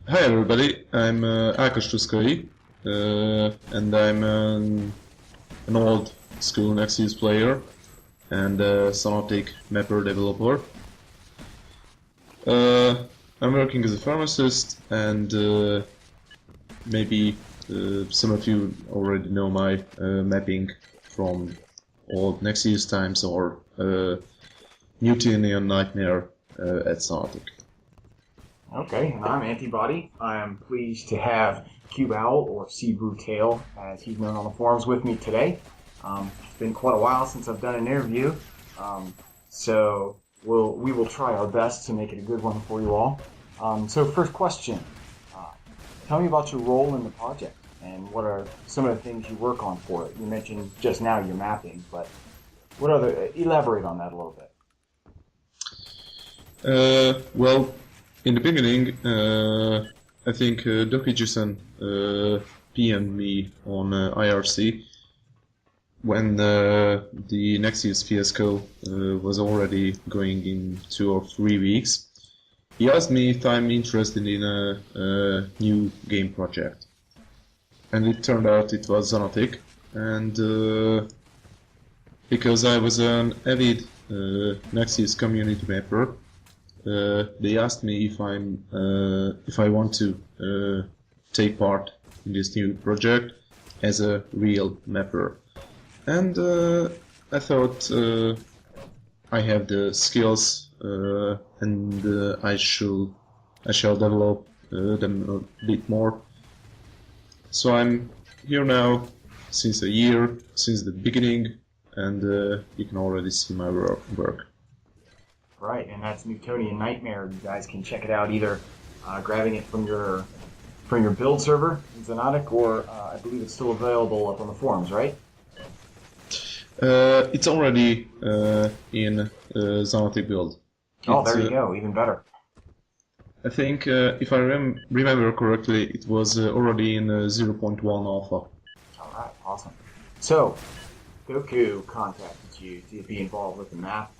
Hi everybody, I'm Ákos Tuszkai, and I'm an old school Nexus player and a Xonotic mapper developer. I'm working as a pharmacist, and maybe some of you already know my mapping from old Nexus times or Newtonian Nightmare at Xonotic. Okay, and I'm Antibody. I am pleased to have CubeOwl, or Tail, as he's known on the forums, with me today. It's been quite a while since I've done an interview, so we will try our best to make it a good one for you all. So first question, tell me about your role in the project and what are some of the things you work on for it. You mentioned just now your mapping, but elaborate on that a little bit. Well, in the beginning, I think Doki-Jusen PM'd me on IRC when the Nexus fiasco was already going in 2 or 3 weeks. He asked me if I'm interested in a new game project, and it turned out it was Xonotic. And because I was an avid Nexus community mapper, they asked me if I want to take part in this new project as a real mapper, and I thought I have the skills, and I shall develop them a bit more. So I'm here now since a year, since the beginning, and you can already see my work. Right, and that's Newtonian Nightmare. You guys can check it out either grabbing it from your build server in Xonotic, or I believe it's still available up on the forums, right? It's already in Xonotic build. Oh, there you go, even better. I think, if I remember correctly, it was already in 0.1 alpha. All right, awesome. So, Goku contacted you to be involved with the map.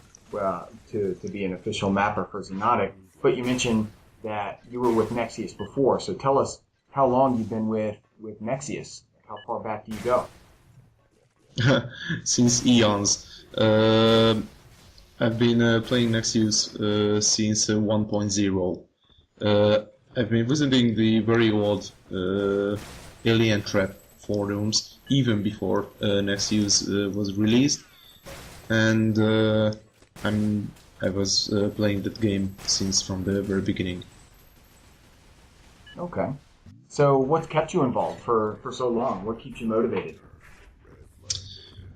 To be an official mapper for Xonotic, but you mentioned that you were with Nexius before, so tell us how long you've been with Nexius. How far back do you go? Since eons. I've been playing Nexius since 1.0. I've been visiting the very old Alien Trap forums even before Nexius was released, and I was playing that game since from the very beginning. Okay. So what's kept you involved for so long? What keeps you motivated?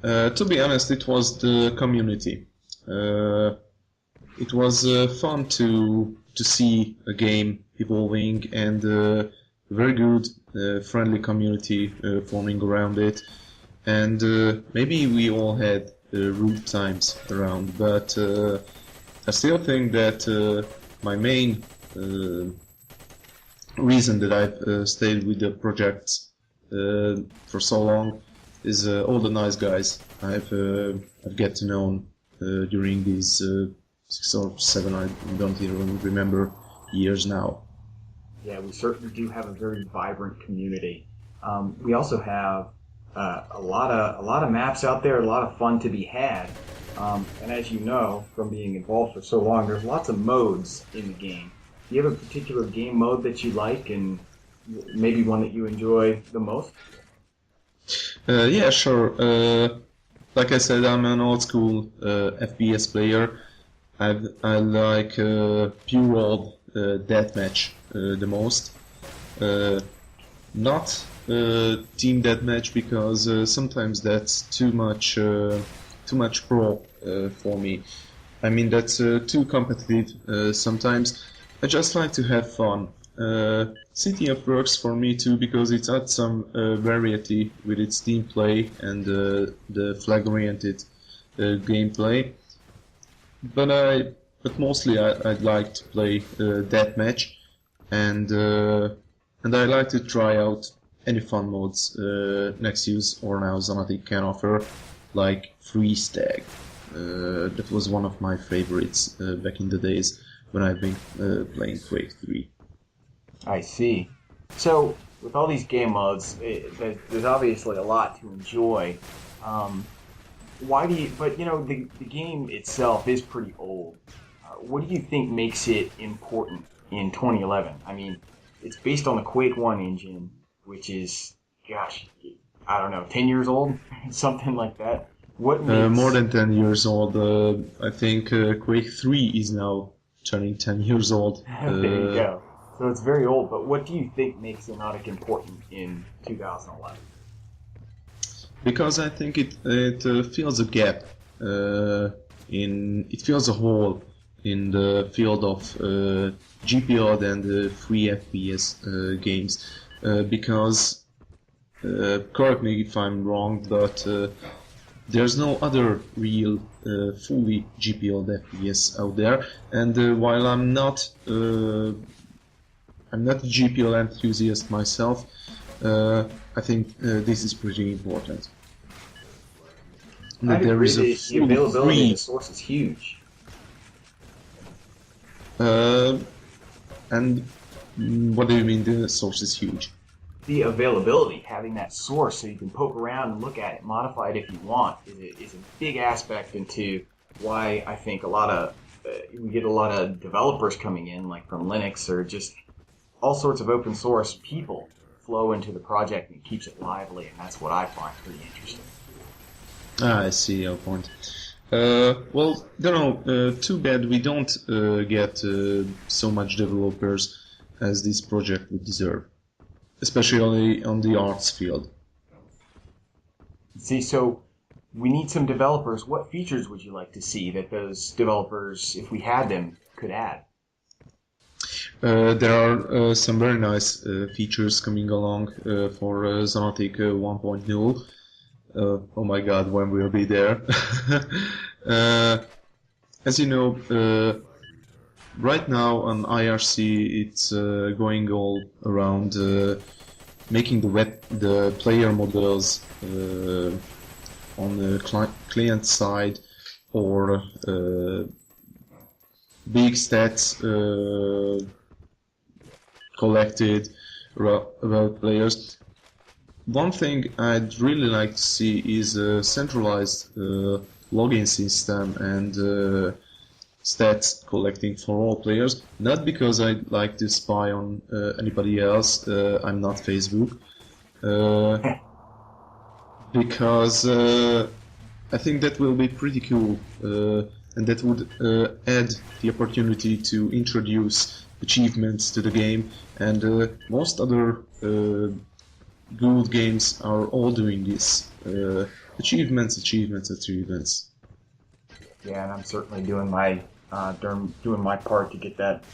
To be honest, it was the community. It was fun to see a game evolving, and very good, friendly community forming around it. And maybe we all had rude times around, but I still think that my main reason that I've stayed with the projects for so long is all the nice guys I've get to know during these 6 or 7, I don't even remember, years now. Yeah, we certainly do have a very vibrant community. We also have a lot of maps out there, a lot of fun to be had. And as you know, from being involved for so long, there's lots of modes in the game. Do you have a particular game mode that you like, and maybe one that you enjoy the most? Yeah, sure. Like I said, I'm an old school FPS player. I like pure old deathmatch the most. Not team deathmatch, because sometimes that's too much pro for me. I mean, that's too competitive sometimes. I just like to have fun. CTF works for me too, because it adds some variety with its team play and the flag-oriented gameplay. But mostly I'd like to play deathmatch, and I like to try out any fun modes Nexus or now Xonotic can offer, like Freeze Tag. That was one of my favorites back in the days when I've been playing Quake 3. I see. So, with all these game modes, there's obviously a lot to enjoy. Um, why do you? But you know, the game itself is pretty old. What do you think makes it important in 2011? I mean, it's based on the Quake 1 engine, which is, gosh, I don't know, 10 years old, something like that. What makes More than 10 years old. I think Quake 3 is now turning 10 years old. there you go. So it's very old. But what do you think makes Xonotic important in 2011? Because I think it fills a gap it fills a hole in the field of GPO and free FPS games. Because correct me if I'm wrong, but there's no other real fully GPO FPS out there. And while I'm not a GPO enthusiast myself, I think this is pretty important. I There agree. is a The availability free, of the source is huge. and what do you mean the source is huge? The availability, having that source so you can poke around and look at it, modify it if you want, is a big aspect into why I think we get a lot of developers coming in, like from Linux or just all sorts of open source people flow into the project and it keeps it lively, and that's what I find pretty interesting. I see your point. Well, too bad we don't get so much developers as this project would deserve, especially on the arts field. See, so we need some developers. What features would you like to see that those developers, if we had them, could add? There are some very nice features coming along for Xonotic 1.0. Oh my god, when we'll be there. As you know, right now on IRC it's going all around making the player models on the client side, or big stats collected about players. One thing I'd really like to see is a centralized login system and stats collecting for all players. Not because I'd like to spy on anybody else, I'm not Facebook. Because I think that will be pretty cool, and that would add the opportunity to introduce achievements to the game, and most other good games are all doing this. Achievements. Yeah, and I'm certainly doing my part to get that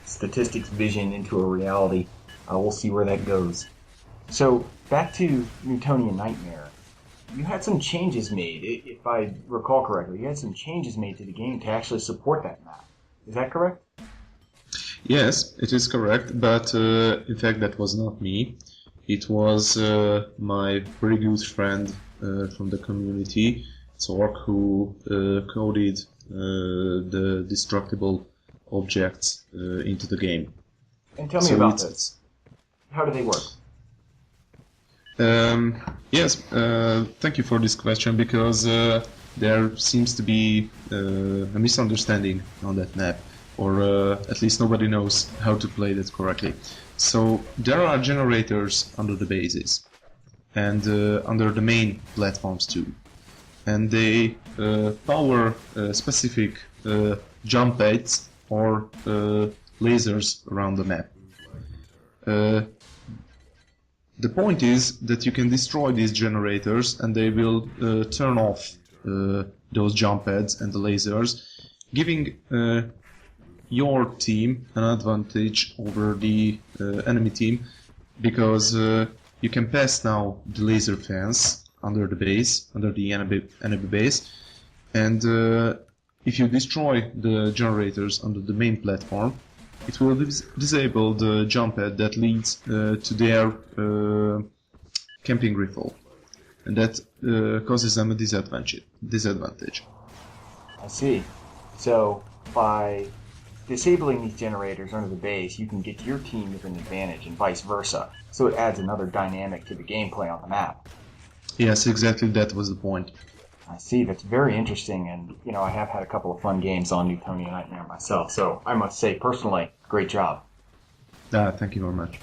statistics vision into a reality. We'll see where that goes. So back to Newtonian Nightmare. You had some changes made, if I recall correctly. You had some changes made to the game to actually support that map. Is that correct? Yes, it is correct, but in fact that was not me. It was my very good friend from the community, Zork, who coded the destructible objects into the game. And tell me about this. How do they work? Yes, thank you for this question, because there seems to be a misunderstanding on that map, or at least nobody knows how to play that correctly. So there are generators under the bases and under the main platforms too, and they power specific jump pads or lasers around the map. The point is that you can destroy these generators and they will turn off those jump pads and the lasers, giving your team an advantage over the enemy team, because you can pass now the laser fence under the base, under the enemy base, and if you destroy the generators under the main platform, it will disable the jump pad that leads to their camping rifle, and that causes them a disadvantage. I see. So by disabling these generators under the base, you can get your team with an advantage and vice versa. So it adds another dynamic to the gameplay on the map. Yes, exactly. That was the point. I see. That's very interesting, and I have had a couple of fun games on Newtonian Nightmare myself. So I must say, personally, great job. Thank you very much.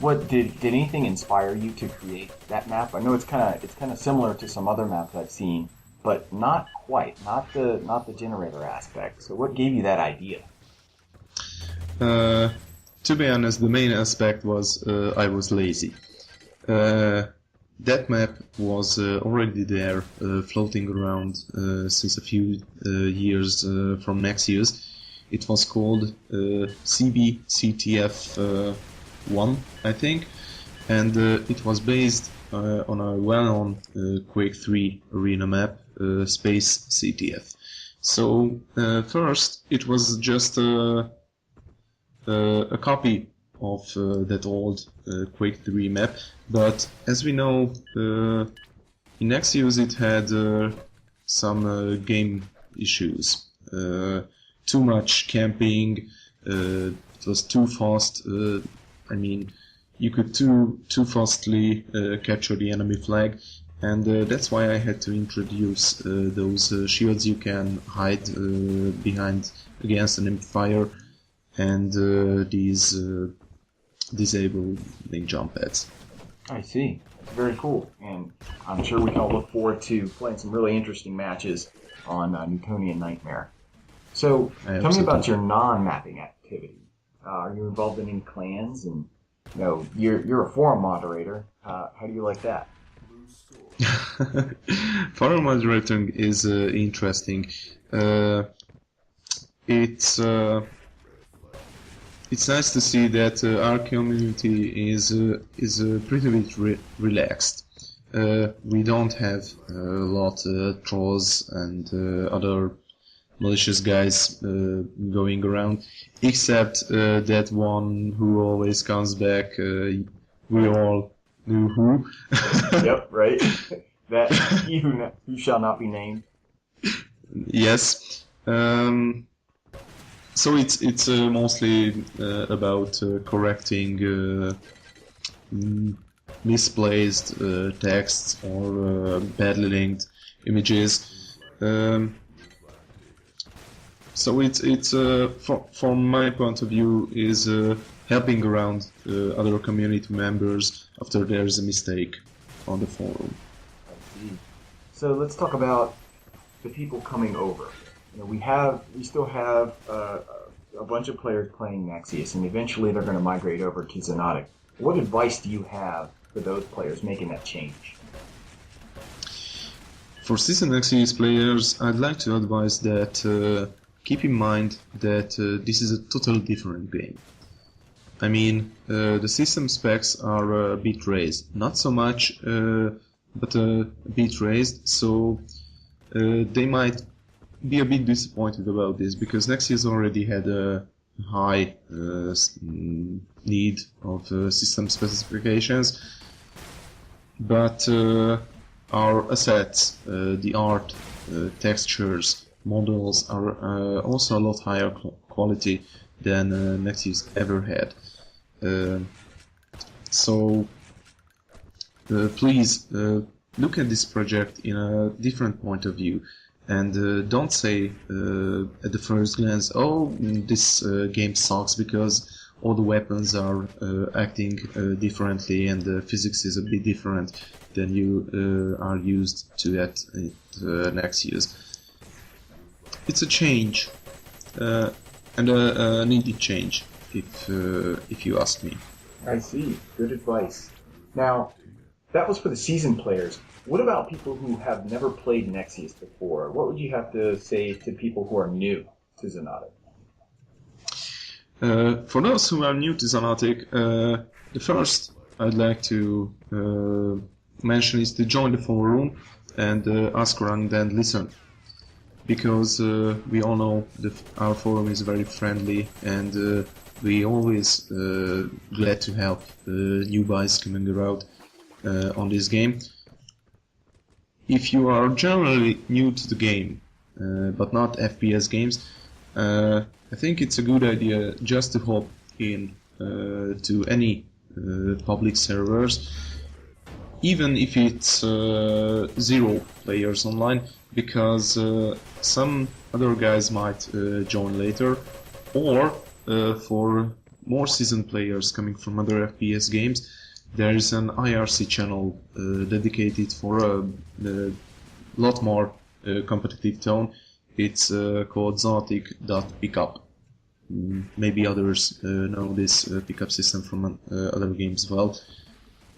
What did anything inspire you to create that map? I know it's kind of similar to some other maps I've seen, but not quite, not the generator aspect. So what gave you that idea? To be honest, the main aspect was I was lazy. That map was already there, floating around since a few years from Nexus. It was called CBCTF 1, I think, and it was based on a well-known Quake 3 arena map, Space CTF. So first, it was just a copy of that old Quake 3 map, but as we know, in Nexus it had some game issues. Too much camping, it was too fast. I mean, you could too fastly capture the enemy flag, and that's why I had to introduce those shields you can hide behind against enemy fire, and these disabling jump pads. I see. Very cool, and I'm sure we can all look forward to playing some really interesting matches on Newtonian Nightmare. So, tell me about your non-mapping activity. Are you involved in any clans? And you're a forum moderator. How do you like that? Forum moderating is interesting. It's nice to see that our community is pretty bit relaxed. We don't have a lot trolls and other malicious guys going around, except that one who always comes back. We all knew who. Yep, right. That he who shall not be named. Yes. So it's mostly about correcting misplaced texts or badly linked images. So it's from my point of view is helping around other community members after there is a mistake on the forum. I see. So let's talk about the people coming over. We still have a bunch of players playing Nexus, and eventually they're going to migrate over to Xonotic. What advice do you have for those players making that change? For seasoned Nexus players, I'd like to advise that keep in mind that this is a totally different game. I mean, the system specs are a bit raised, not so much, but a bit raised, so they might be a bit disappointed about this, because Nexus already had a high need of system specifications, but our assets, the art, textures, models are also a lot higher quality than Nexus ever had. So please look at this project in a different point of view, and don't say at the first glance, oh, this game sucks because all the weapons are acting differently and the physics is a bit different than you are used to at Nexus. It's a change, and a needed change, if you ask me. I see. Good advice. Now, that was for the seasoned players. What about people who have never played Nexus before? What would you have to say to people who are new to Xonotic? For those who are new to Xonotic, the first I'd like to mention is to join the forum and ask around and listen. Because we all know that our forum is very friendly, and we always glad to help new guys coming around on this game. If you are generally new to the game, but not FPS games, I think it's a good idea just to hop in to any public servers, even if it's 0 players online, because some other guys might join later, or for more seasoned players coming from other FPS games, there is an IRC channel dedicated for a lot more competitive tone. It's called Xonotic.pickup. Maybe others know this pickup system from other games as well.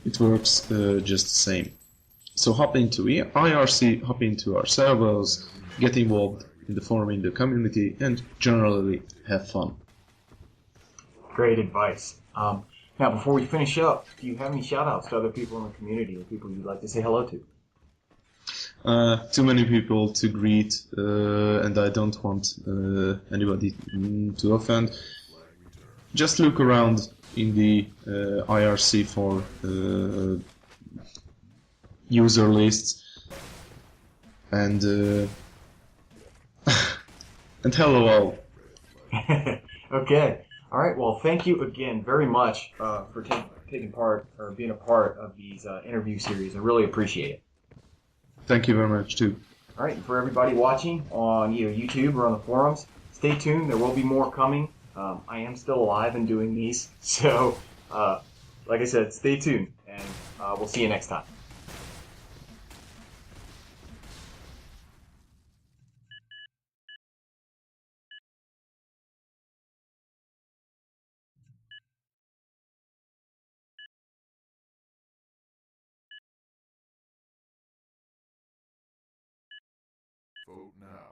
It works just the same. So hop into IRC, hop into our servers, get involved in the forum, in the community, and generally have fun. Great advice. Now, before we finish up, do you have any shout-outs to other people in the community or people you'd like to say hello to? Too many people to greet, and I don't want anybody to offend. Just look around in the IRC for user lists, and and hello all. Okay. All right. Well, thank you again very much for taking part or being a part of these interview series. I really appreciate it. Thank you very much too. All right. For everybody watching on either YouTube or on the forums, stay tuned. There will be more coming. I am still alive and doing these. So, like I said, stay tuned, and we'll see you next time. Vote now.